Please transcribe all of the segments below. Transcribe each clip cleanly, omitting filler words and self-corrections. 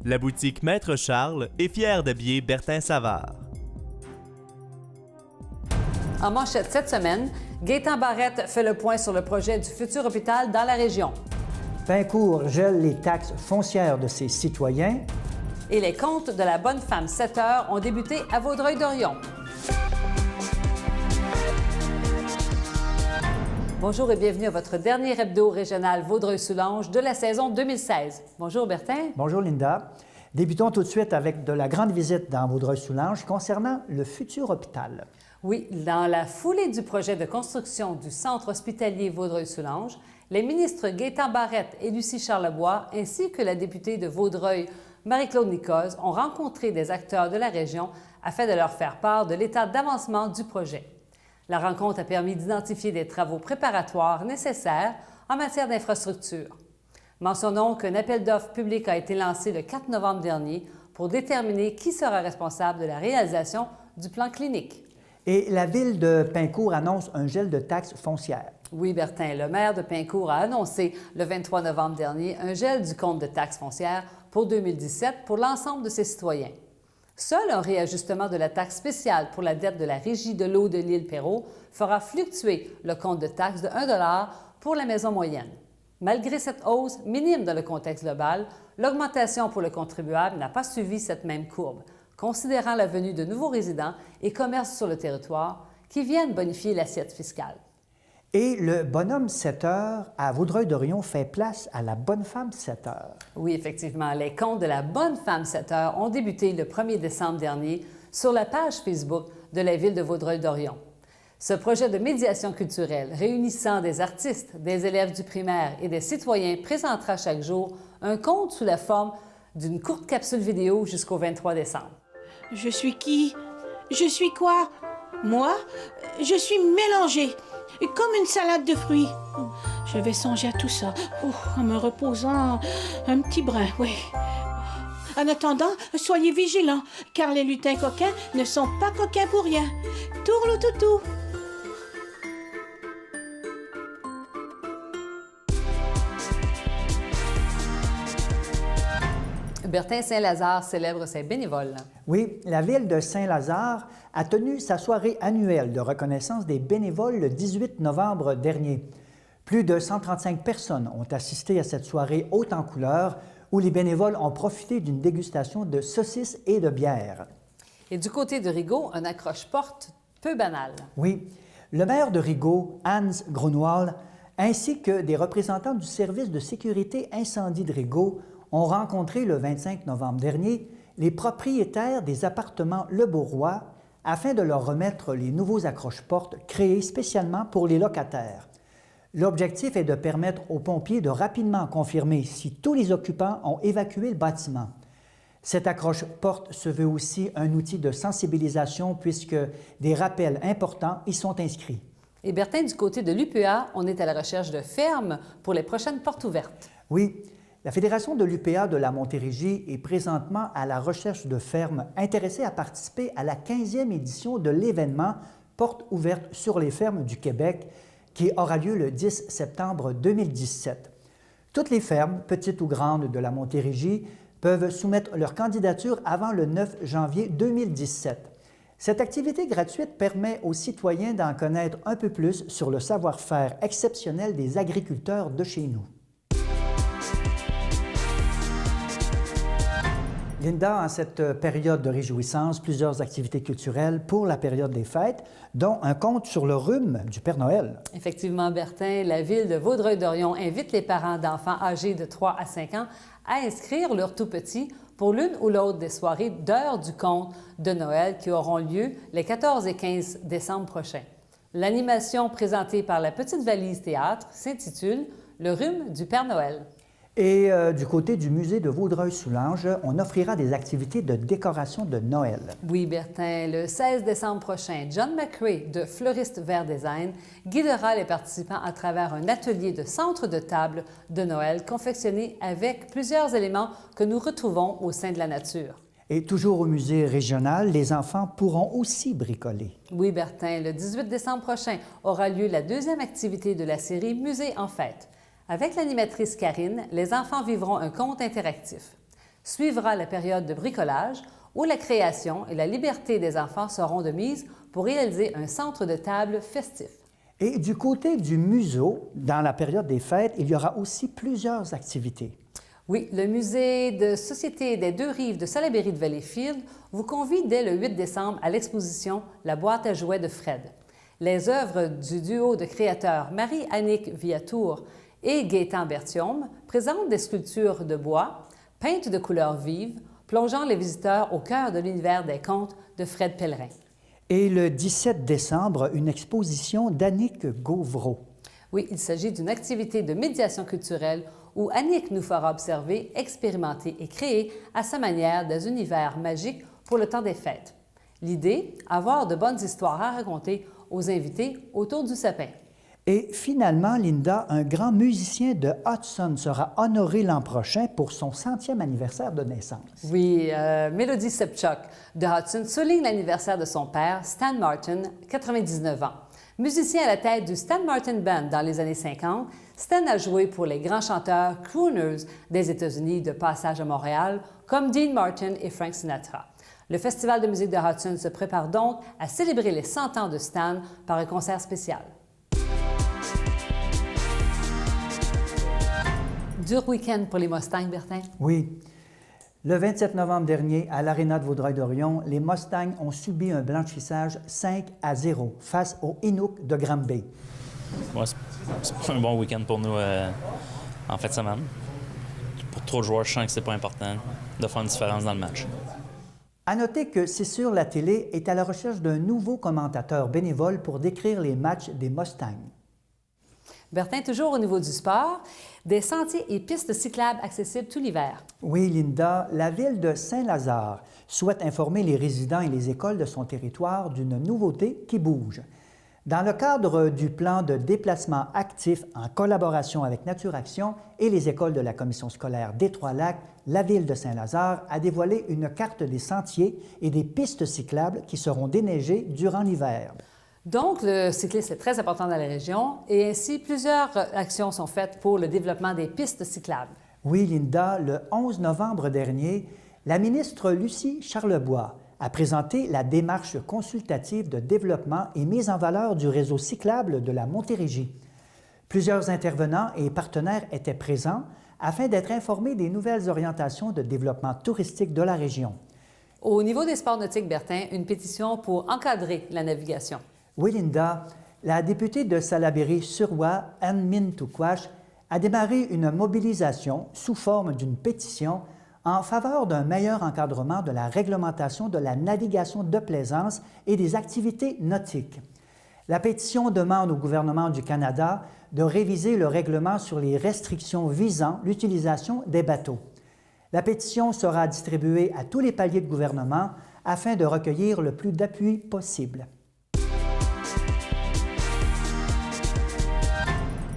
La boutique Maître Charles est fière d'habiller Bertin Savard. En manchette cette semaine, Gaétan Barrette fait le point sur le projet du futur hôpital dans la région. Pincourt gèle les taxes foncières de ses citoyens. Et les comptes de la bonne femme 7 heures ont débuté à Vaudreuil-Dorion. Bonjour et bienvenue à votre dernier hebdo régional Vaudreuil-Soulanges de la saison 2016. Bonjour Bertin. Bonjour Linda. Débutons tout de suite avec de la grande visite dans Vaudreuil-Soulanges concernant le futur hôpital. Oui, dans la foulée du projet de construction du centre hospitalier Vaudreuil-Soulanges, les ministres Gaétan Barrette et Lucie Charlebois, ainsi que la députée de Vaudreuil, Marie-Claude Nicoz, ont rencontré des acteurs de la région afin de leur faire part de l'état d'avancement du projet. La rencontre a permis d'identifier des travaux préparatoires nécessaires en matière d'infrastructure. Mentionnons qu'un appel d'offres public a été lancé le 4 novembre dernier pour déterminer qui sera responsable de la réalisation du plan clinique. Et la ville de Pincourt annonce un gel de taxes foncières. Oui, Bertin, le maire de Pincourt a annoncé le 23 novembre dernier un gel du compte de taxes foncières pour 2017 pour l'ensemble de ses citoyens. Seul un réajustement de la taxe spéciale pour la dette de la Régie de l'eau de l'île Perrot fera fluctuer le compte de taxes de 1 $ pour la maison moyenne. Malgré cette hausse minime dans le contexte global, l'augmentation pour le contribuable n'a pas suivi cette même courbe, considérant la venue de nouveaux résidents et commerces sur le territoire qui viennent bonifier l'assiette fiscale. Et le bonhomme 7 heures à Vaudreuil-Dorion fait place à la bonne femme 7 heures. Oui, effectivement, les comptes de la bonne femme 7 heures ont débuté le 1er décembre dernier sur la page Facebook de la ville de Vaudreuil-Dorion. Ce projet de médiation culturelle réunissant des artistes, des élèves du primaire et des citoyens présentera chaque jour un conte sous la forme d'une courte capsule vidéo jusqu'au 23 décembre. Je suis qui? Je suis quoi? Moi, je suis mélangée, comme une salade de fruits. Je vais songer à tout ça, en me reposant un petit brin, oui. En attendant, soyez vigilants, car les lutins coquins ne sont pas coquins pour rien. Tourle toutou. Bertin Saint-Lazare célèbre ses bénévoles. Oui, la ville de Saint-Lazare a tenu sa soirée annuelle de reconnaissance des bénévoles le 18 novembre dernier. Plus de 135 personnes ont assisté à cette soirée haute en couleurs où les bénévoles ont profité d'une dégustation de saucisses et de bière. Et du côté de Rigaud, un accroche-porte peu banal. Oui, le maire de Rigaud, Hans Grunwald, ainsi que des représentants du service de sécurité incendie de Rigaud ont rencontré le 25 novembre dernier les propriétaires des appartements Le Beauroi afin de leur remettre les nouveaux accroche-portes créés spécialement pour les locataires. L'objectif est de permettre aux pompiers de rapidement confirmer si tous les occupants ont évacué le bâtiment. Cette accroche-porte se veut aussi un outil de sensibilisation puisque des rappels importants y sont inscrits. Et Bertin, du côté de l'UPA, on est à la recherche de fermes pour les prochaines portes ouvertes. Oui, la Fédération de l'UPA de la Montérégie est présentement à la recherche de fermes intéressées à participer à la 15e édition de l'événement Portes ouvertes sur les fermes du Québec qui aura lieu le 10 septembre 2017. Toutes les fermes, petites ou grandes, de la Montérégie peuvent soumettre leur candidature avant le 9 janvier 2017. Cette activité gratuite permet aux citoyens d'en connaître un peu plus sur le savoir-faire exceptionnel des agriculteurs de chez nous. Linda, en cette période de réjouissance, plusieurs activités culturelles pour la période des fêtes, dont un conte sur le rhume du Père Noël. Effectivement, Bertin, la ville de Vaudreuil-Dorion invite les parents d'enfants âgés de 3 à 5 ans à inscrire leurs tout-petits pour l'une ou l'autre des soirées d'heure du conte de Noël qui auront lieu les 14 et 15 décembre prochains. L'animation présentée par la Petite Valise Théâtre s'intitule « Le rhume du Père Noël ». Et du côté du musée de Vaudreuil-Soulanges, on offrira des activités de décoration de Noël. Oui, Bertin, le 16 décembre prochain, John McRae de Fleuriste Vert Design guidera les participants à travers un atelier de centre de table de Noël confectionné avec plusieurs éléments que nous retrouvons au sein de la nature. Et toujours au musée régional, les enfants pourront aussi bricoler. Oui, Bertin, le 18 décembre prochain aura lieu la deuxième activité de la série Musée en fête. Avec l'animatrice Karine, les enfants vivront un conte interactif. Suivra la période de bricolage où la création et la liberté des enfants seront de mise pour réaliser un centre de table festif. Et du côté du museau, dans la période des fêtes, il y aura aussi plusieurs activités. Oui, le musée de Société des deux rives de Salaberry de Valleyfield vous convie dès le 8 décembre à l'exposition La boîte à jouets de Fred. Les œuvres du duo de créateurs Marie-Annick Viatour et Gaétan Berthiaume présentent des sculptures de bois, peintes de couleurs vives, plongeant les visiteurs au cœur de l'univers des contes de Fred Pellerin. Et le 17 décembre, une exposition d'Annick Gauvreau. Oui, il s'agit d'une activité de médiation culturelle où Annick nous fera observer, expérimenter et créer à sa manière des univers magiques pour le temps des fêtes. L'idée, avoir de bonnes histoires à raconter aux invités autour du sapin. Et finalement, Linda, un grand musicien de Hudson sera honoré l'an prochain pour son 100e anniversaire de naissance. Oui, Melody Sepchuk de Hudson souligne l'anniversaire de son père, Stan Martin, 99 ans. Musicien à la tête du Stan Martin Band dans les années 50, Stan a joué pour les grands chanteurs crooners des États-Unis de passage à Montréal, comme Dean Martin et Frank Sinatra. Le Festival de musique de Hudson se prépare donc à célébrer les 100 ans de Stan par un concert spécial. Dur week-end pour les Mustangs, Bertin? Oui. Le 27 novembre dernier, à l'Aréna de Vaudreuil-Dorion, les Mustangs ont subi un blanchissage 5-0 face aux Inuks de Granby. Ouais, c'est un bon week-end pour nous en fin de semaine. Pour trop de joueurs, je sens que c'est pas important de faire une différence dans le match. À noter que C'est sur la télé est à la recherche d'un nouveau commentateur bénévole pour décrire les matchs des Mustangs. Bertin, toujours au niveau du sport, des sentiers et pistes cyclables accessibles tout l'hiver. Oui, Linda, la ville de Saint-Lazare souhaite informer les résidents et les écoles de son territoire d'une nouveauté qui bouge. Dans le cadre du plan de déplacement actif en collaboration avec Nature Action et les écoles de la commission scolaire des Trois-Lacs, la ville de Saint-Lazare a dévoilé une carte des sentiers et des pistes cyclables qui seront déneigées durant l'hiver. Donc, le cyclisme est très important dans la région et ainsi, plusieurs actions sont faites pour le développement des pistes cyclables. Oui, Linda, le 11 novembre dernier, la ministre Lucie Charlebois a présenté la démarche consultative de développement et mise en valeur du réseau cyclable de la Montérégie. Plusieurs intervenants et partenaires étaient présents afin d'être informés des nouvelles orientations de développement touristique de la région. Au niveau des sports nautiques, Bertin, une pétition pour encadrer la navigation. Oui, Linda, la députée de Salaberry-sur-Oie, Anne Mintouquache, a démarré une mobilisation sous forme d'une pétition en faveur d'un meilleur encadrement de la réglementation de la navigation de plaisance et des activités nautiques. La pétition demande au gouvernement du Canada de réviser le règlement sur les restrictions visant l'utilisation des bateaux. La pétition sera distribuée à tous les paliers de gouvernement afin de recueillir le plus d'appui possible.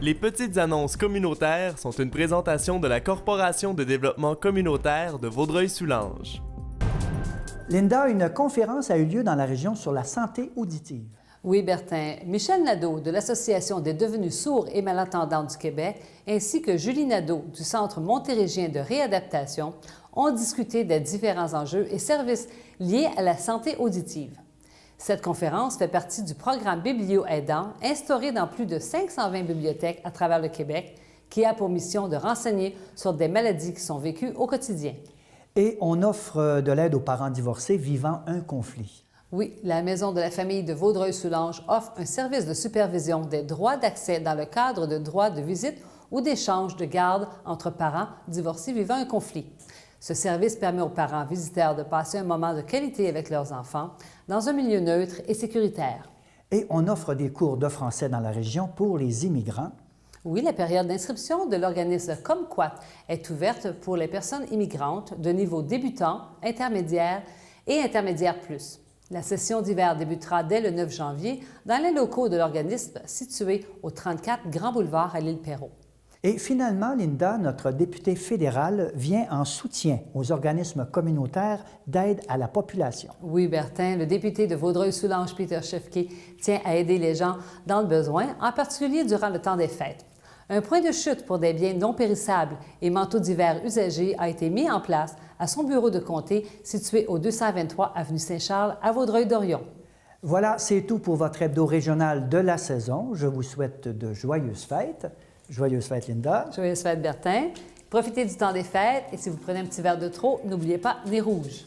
Les petites annonces communautaires sont une présentation de la Corporation de développement communautaire de Vaudreuil-Soulanges. Linda, une conférence a eu lieu dans la région sur la santé auditive. Oui, Bertin. Michel Nadeau de l'Association des devenus sourds et malentendants du Québec ainsi que Julie Nadeau du Centre montérégien de réadaptation ont discuté des différents enjeux et services liés à la santé auditive. Cette conférence fait partie du programme Biblio-aidant instauré dans plus de 520 bibliothèques à travers le Québec qui a pour mission de renseigner sur des maladies qui sont vécues au quotidien. Et on offre de l'aide aux parents divorcés vivant un conflit. Oui, la Maison de la famille de Vaudreuil-Soulanges offre un service de supervision des droits d'accès dans le cadre de droits de visite ou d'échange de garde entre parents divorcés vivant un conflit. Ce service permet aux parents visiteurs de passer un moment de qualité avec leurs enfants dans un milieu neutre et sécuritaire. Et on offre des cours de français dans la région pour les immigrants. Oui, la période d'inscription de l'organisme Comquat est ouverte pour les personnes immigrantes de niveau débutant, intermédiaire et intermédiaire plus. La session d'hiver débutera dès le 9 janvier dans les locaux de l'organisme situé au 34 Grand Boulevard à l'île Perrot. Et finalement, Linda, notre députée fédérale, vient en soutien aux organismes communautaires d'aide à la population. Oui, Bertin, le député de Vaudreuil-Soulanges, Peter Schefke, tient à aider les gens dans le besoin, en particulier durant le temps des fêtes. Un point de chute pour des biens non périssables et manteaux d'hiver usagés a été mis en place à son bureau de comté situé au 223 avenue Saint-Charles à Vaudreuil-Dorion. Voilà, c'est tout pour votre hebdo régional de la saison. Je vous souhaite de joyeuses fêtes. Joyeuses fêtes, Linda. Joyeuses fêtes, Bertin. Profitez du temps des fêtes et si vous prenez un petit verre de trop, n'oubliez pas, nez rouge.